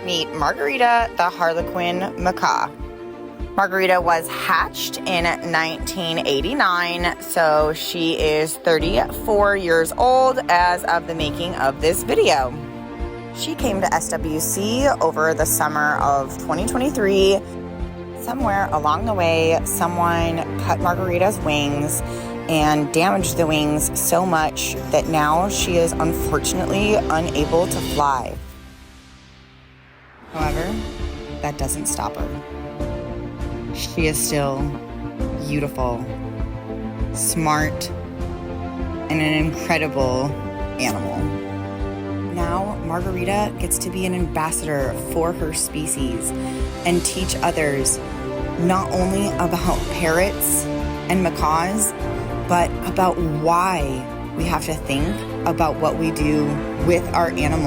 Meet Margarita, the Harlequin macaw. Margarita was hatched in 1989, so she is 34 years old as of the making of this video. She came to SWC over the summer of 2023. Somewhere along the way, someone cut Margarita's wings and damaged the wings so much that now she is unfortunately unable to fly. However, that doesn't stop her. She is still beautiful, smart, and an incredible animal. Now, Margarita gets to be an ambassador for her species and teach others not only about parrots and macaws, but about why we have to think about what we do with our animals.